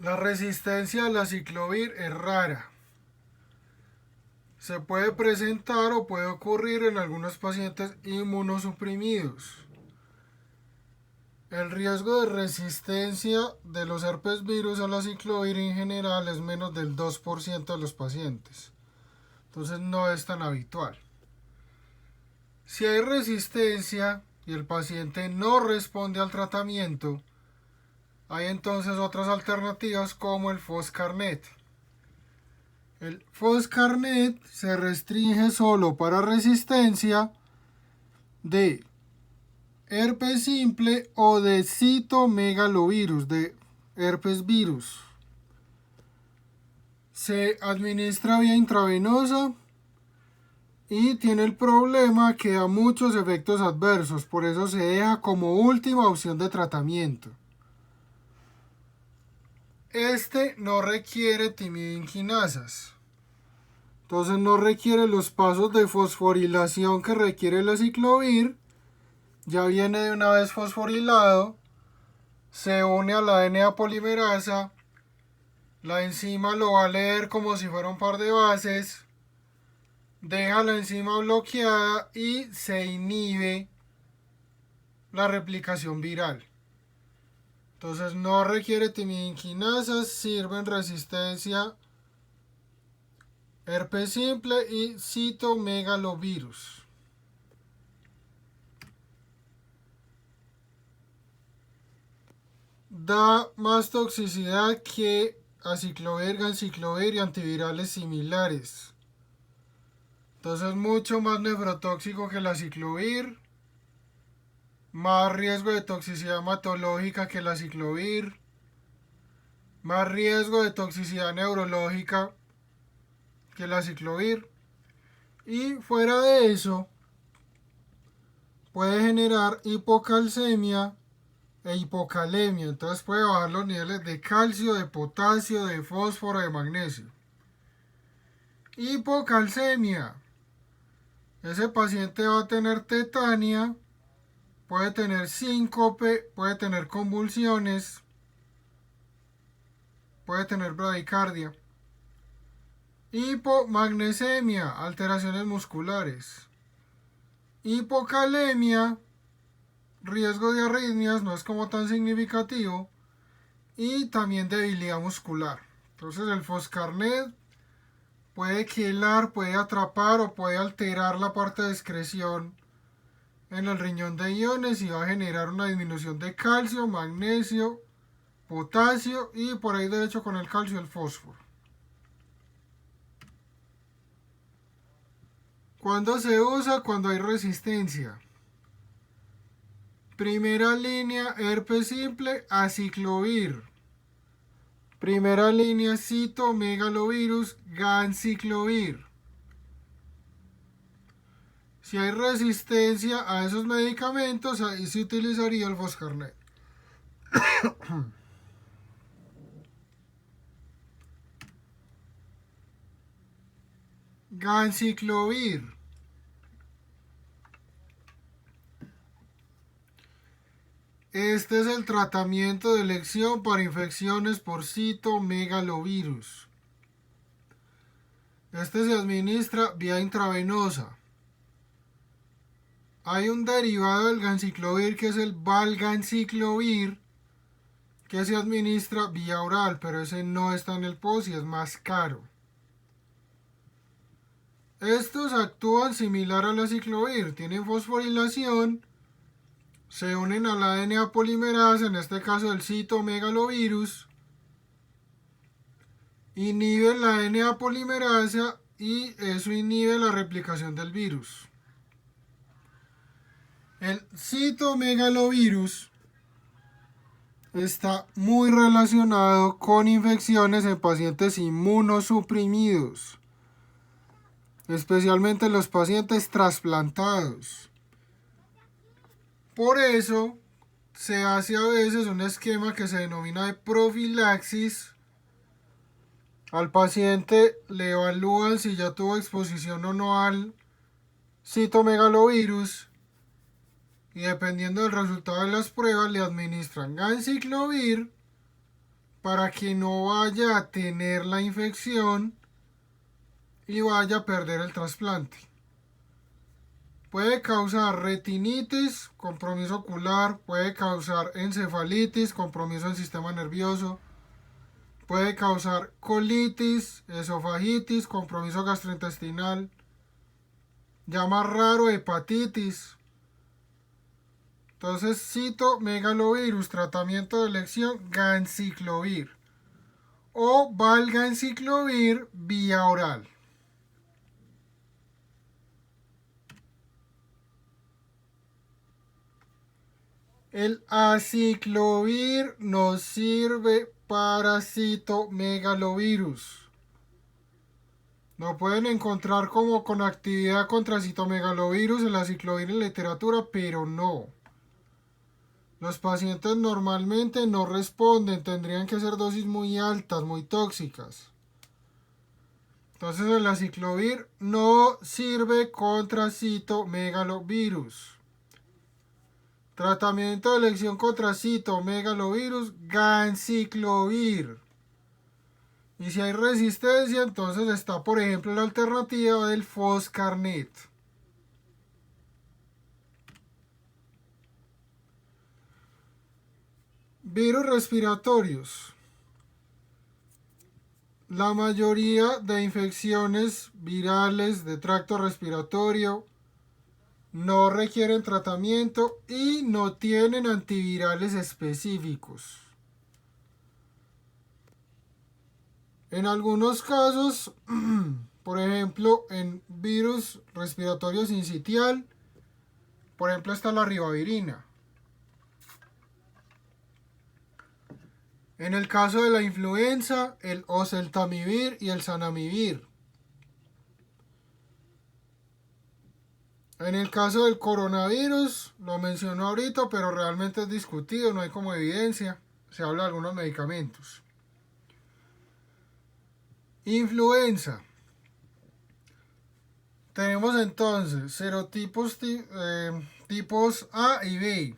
La resistencia a la ciclovir es rara. Se puede presentar o puede ocurrir en algunos pacientes inmunosuprimidos. El riesgo de resistencia de los herpes virus a la ciclovir en general es menos del 2% de los pacientes. Entonces no es tan habitual. Si hay resistencia y el paciente no responde al tratamiento, hay entonces otras alternativas como el Foscarnet. El Foscarnet se restringe solo para resistencia de herpes simple o de citomegalovirus, de herpes virus. Se administra vía intravenosa y tiene el problema que da muchos efectos adversos, por eso se deja como última opción de tratamiento. Este no requiere timidinquinasas, entonces no requiere los pasos de fosforilación que requiere la ciclovir. Ya viene de una vez fosforilado, se une a la DNA polimerasa, la enzima lo va a leer como si fuera un par de bases, deja la enzima bloqueada y se inhibe la replicación viral. Entonces no requiere timidinquinasas, sirve en resistencia herpes simple y citomegalovirus. Da más toxicidad que aciclovir, ganciclovir y antivirales similares. Entonces mucho más nefrotóxico que la aciclovir, más riesgo de toxicidad hematológica que la aciclovir, más riesgo de toxicidad neurológica que la aciclovir. Y fuera de eso, puede generar hipocalcemia e hipocalemia. Entonces puede bajar los niveles de calcio, de potasio, de fósforo, de magnesio. Hipocalcemia. Ese paciente va a tener tetania, puede tener síncope, puede tener convulsiones, puede tener bradicardia. Hipomagnesemia, alteraciones musculares. Hipocalemia, riesgo de arritmias, no es como tan significativo. Y también debilidad muscular. Entonces el Foscarnet puede quelar, puede atrapar o puede alterar la parte de excreción en el riñón de iones y va a generar una disminución de calcio, magnesio, potasio y por ahí derecho con el calcio el fósforo. ¿Cuándo se usa? Cuando hay resistencia. Primera línea, herpes simple, aciclovir. Primera línea, citomegalovirus, ganciclovir. Si hay resistencia a esos medicamentos, ahí se utilizaría el Foscarnet. Ganciclovir. Este es el tratamiento de elección para infecciones por citomegalovirus. Este se administra vía intravenosa. Hay un derivado del ganciclovir que es el valganciclovir que se administra vía oral, pero ese no está en el POSI, es más caro. Estos actúan similar a la ciclovir, tienen fosforilación, se unen a la DNA polimerasa, en este caso el citomegalovirus, inhiben la DNA polimerasa y eso inhibe la replicación del virus. El citomegalovirus está muy relacionado con infecciones en pacientes inmunosuprimidos, especialmente los pacientes trasplantados. Por eso se hace a veces un esquema que se denomina de profilaxis. Al paciente le evalúan si ya tuvo exposición o no al citomegalovirus y dependiendo del resultado de las pruebas le administran ganciclovir para que no vaya a tener la infección y vaya a perder el trasplante. Puede causar retinitis, compromiso ocular, puede causar encefalitis, compromiso del sistema nervioso, puede causar colitis, esofagitis, compromiso gastrointestinal, ya más raro hepatitis. Entonces, citomegalovirus, tratamiento de elección, ganciclovir o valganciclovir vía oral. El aciclovir no sirve para citomegalovirus. No pueden encontrar como con actividad contra citomegalovirus el aciclovir en literatura, pero no. Los pacientes normalmente no responden, tendrían que ser dosis muy altas, muy tóxicas. Entonces el aciclovir no sirve contra citomegalovirus. Tratamiento de elección contra citomegalovirus, ganciclovir. Y si hay resistencia, entonces está, por ejemplo, la alternativa del foscarnet. Virus respiratorios. La mayoría de infecciones virales de tracto respiratorio no requieren tratamiento y no tienen antivirales específicos. En algunos casos, por ejemplo, en virus respiratorio sincitial, por ejemplo, está la ribavirina. En el caso de la influenza, el oseltamivir y el zanamivir. En el caso del coronavirus, lo menciono ahorita, pero realmente es discutido, no hay como evidencia. Se habla de algunos medicamentos. Influenza. Tenemos entonces serotipos tipos A y B.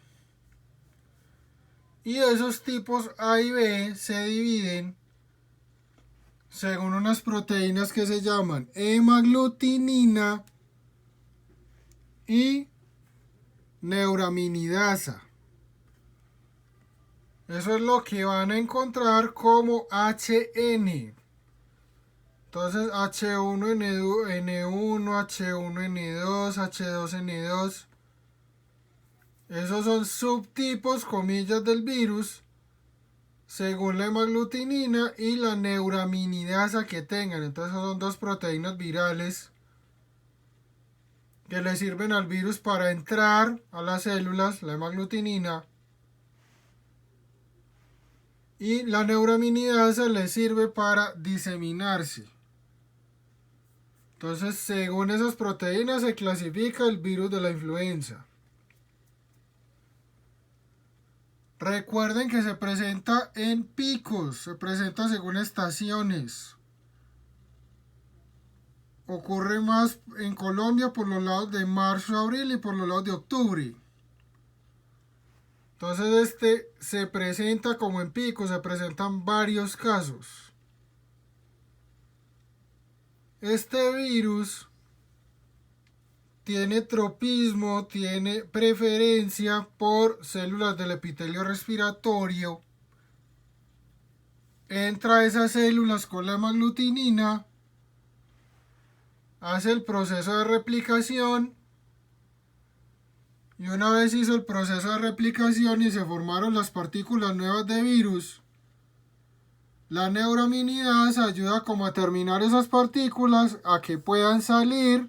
Y esos tipos A y B se dividen según unas proteínas que se llaman hemaglutinina y neuraminidasa. Eso es lo que van a encontrar como HN. Entonces H1N1, H1N2, H2N2. Esos son subtipos, comillas, del virus según la hemaglutinina y la neuraminidasa que tengan. Entonces son dos proteínas virales que le sirven al virus para entrar a las células, la hemaglutinina, y la neuraminidasa le sirve para diseminarse. Entonces, según esas proteínas se clasifica el virus de la influenza. Recuerden que se presenta en picos, se presenta según estaciones. Ocurre más en Colombia por los lados de marzo, abril y por los lados de octubre. Entonces se presenta como en picos, se presentan varios casos. Este virus tiene tropismo, tiene preferencia por células del epitelio respiratorio. Entra a esas células con la hemaglutinina, hace el proceso de replicación y una vez hizo el proceso de replicación y se formaron las partículas nuevas de virus, la neuraminidasa ayuda como a terminar esas partículas a que puedan salir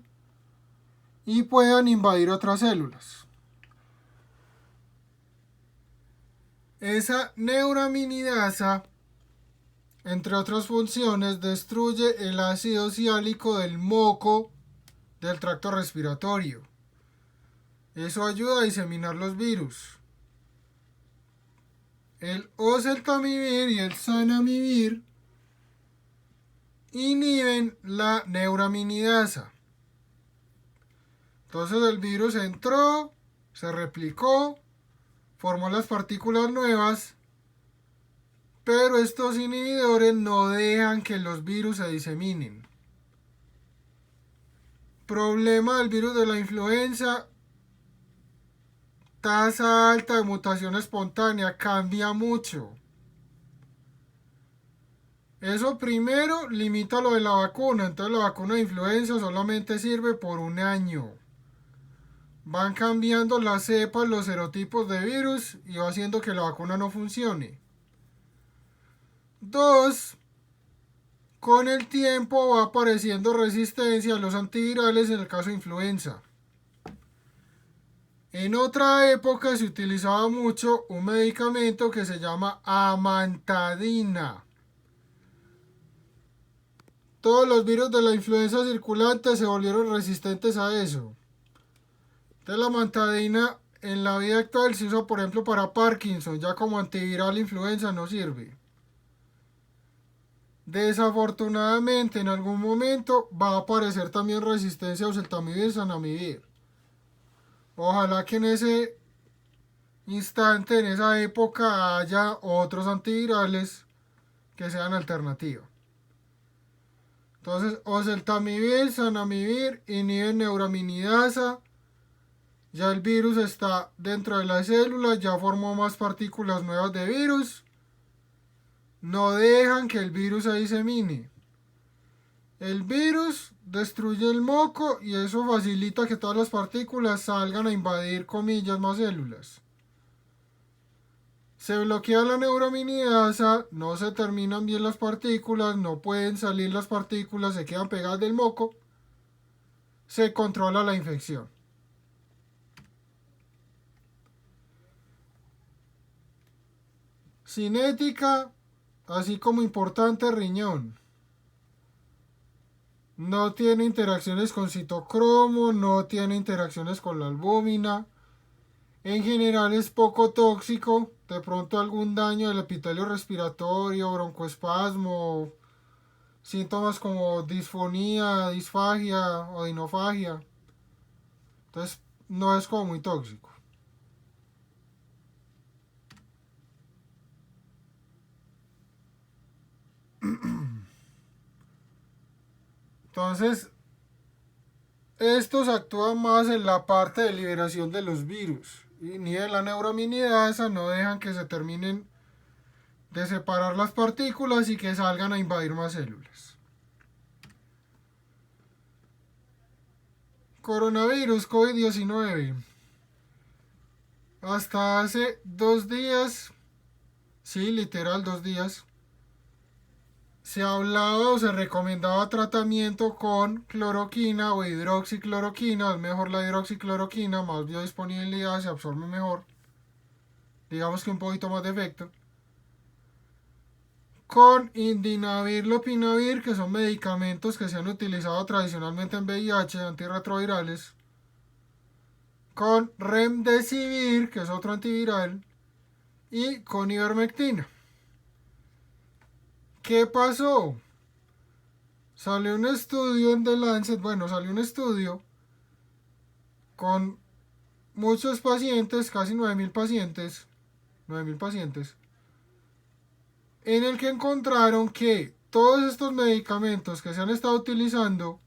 y puedan invadir otras células. Esa neuraminidasa, entre otras funciones, destruye el ácido ciálico del moco del tracto respiratorio. Eso ayuda a diseminar los virus. El oseltamivir y el zanamivir inhiben la neuraminidasa. Entonces el virus entró, se replicó, formó las partículas nuevas, Pero estos inhibidores no dejan que los virus se diseminen. Problema del virus de la influenza: tasa alta de mutación espontánea, cambia mucho. Eso primero limita lo de la vacuna. Entonces la vacuna de influenza solamente sirve por un año. Van cambiando las cepas, los serotipos de virus, y va haciendo que la vacuna no funcione. 2. Con el tiempo va apareciendo resistencia a los antivirales en el caso de influenza. En otra época se utilizaba mucho un medicamento que se llama amantadina. Todos los virus de la influenza circulante se volvieron resistentes a eso. Entonces la amantadina en la vida actual se usa, por ejemplo, para Parkinson. Ya como antiviral influenza no sirve. Desafortunadamente en algún momento va a aparecer también resistencia a oseltamivir, zanamivir. Ojalá que en ese instante, en esa época, haya otros antivirales que sean alternativa. Entonces, oseltamivir, zanamivir inhiben neuraminidasa. Ya el virus está dentro de la célula, ya formó más partículas nuevas de virus. No dejan que el virus se disemine. El virus destruye el moco y eso facilita que todas las partículas salgan a invadir, comillas, más células. Se bloquea la neuraminidasa, no se terminan bien las partículas, no pueden salir las partículas, se quedan pegadas del moco. Se controla la infección. Cinética, así como importante, riñón. No tiene interacciones con citocromo, no tiene interacciones con la albúmina. En general es poco tóxico, de pronto algún daño del epitelio respiratorio, broncoespasmo, síntomas como disfonía, disfagia o dinofagia. Entonces no es como muy tóxico. Entonces, estos actúan más en la parte de liberación de los virus. Y ni en la neuraminidasa no dejan que se terminen de separar las partículas y que salgan a invadir más células. Coronavirus COVID-19. Hasta hace 2 días, sí, literal 2 días, se hablaba o se recomendaba tratamiento con cloroquina o hidroxicloroquina. Es mejor la hidroxicloroquina, más biodisponibilidad, se absorbe mejor. Digamos que un poquito más de efecto. Con indinavir, lopinavir, que son medicamentos que se han utilizado tradicionalmente en VIH, antirretrovirales. Con remdesivir, que es otro antiviral. Y con ivermectina. ¿Qué pasó? Salió un estudio en The Lancet, salió un estudio con muchos pacientes, casi 9.000 pacientes, en el que encontraron que todos estos medicamentos que se han estado utilizando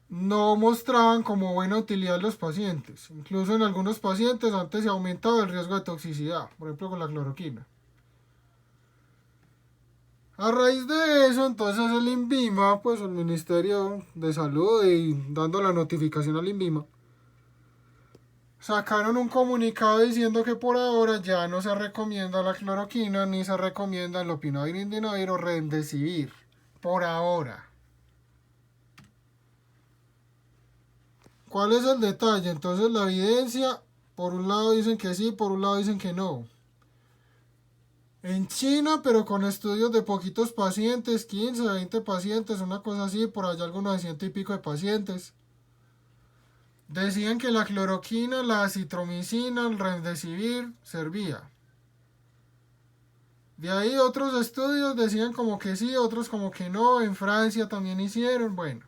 no mostraban como buena utilidad en los pacientes. Incluso en algunos pacientes antes se ha aumentado el riesgo de toxicidad, por ejemplo con la cloroquina. A raíz de eso, entonces el INVIMA, pues el Ministerio de Salud, y dando la notificación al INVIMA, sacaron un comunicado diciendo que por ahora ya no se recomienda la cloroquina ni se recomienda el lopinavir, indinavir o remdesivir. Por ahora. ¿Cuál es el detalle? Entonces la evidencia, por un lado dicen que sí, por un lado dicen que no. En China, pero con estudios de poquitos pacientes, 15, 20 pacientes, una cosa así, por allá algunos de 100 y pico de pacientes. Decían que la cloroquina, la acitromicina, el remdesivir servía. De ahí otros estudios decían como que sí, otros como que no. En Francia también hicieron, bueno.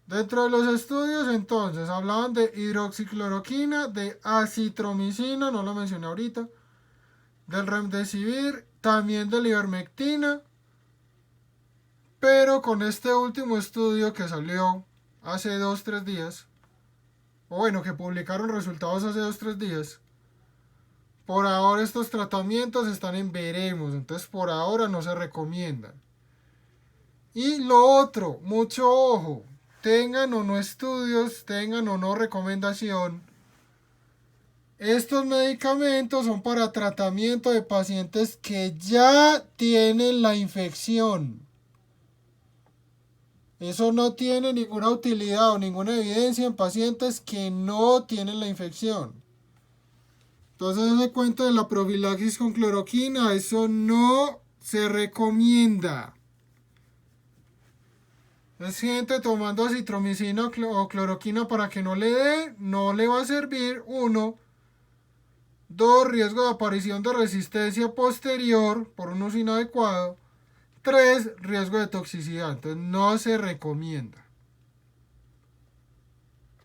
Dentro de los estudios entonces hablaban de hidroxicloroquina, de acitromicina, no lo mencioné ahorita, del remdesivir, también de la ivermectina, pero con este último estudio que salió hace 2-3 días, o bueno, que publicaron resultados hace 2-3 días, por ahora estos tratamientos están en veremos, entonces por ahora no se recomiendan. Y lo otro, mucho ojo, tengan o no estudios, tengan o no recomendación, estos medicamentos son para tratamiento de pacientes que ya tienen la infección. Eso no tiene ninguna utilidad o ninguna evidencia en pacientes que no tienen la infección. Entonces ese cuento de la profilaxis con cloroquina, eso no se recomienda. Es gente tomando acitromicina o cloroquina para que no le dé, no le va a servir. 1. 2. Riesgo de aparición de resistencia posterior por un uso inadecuado. 3. Riesgo de toxicidad. Entonces no se recomienda.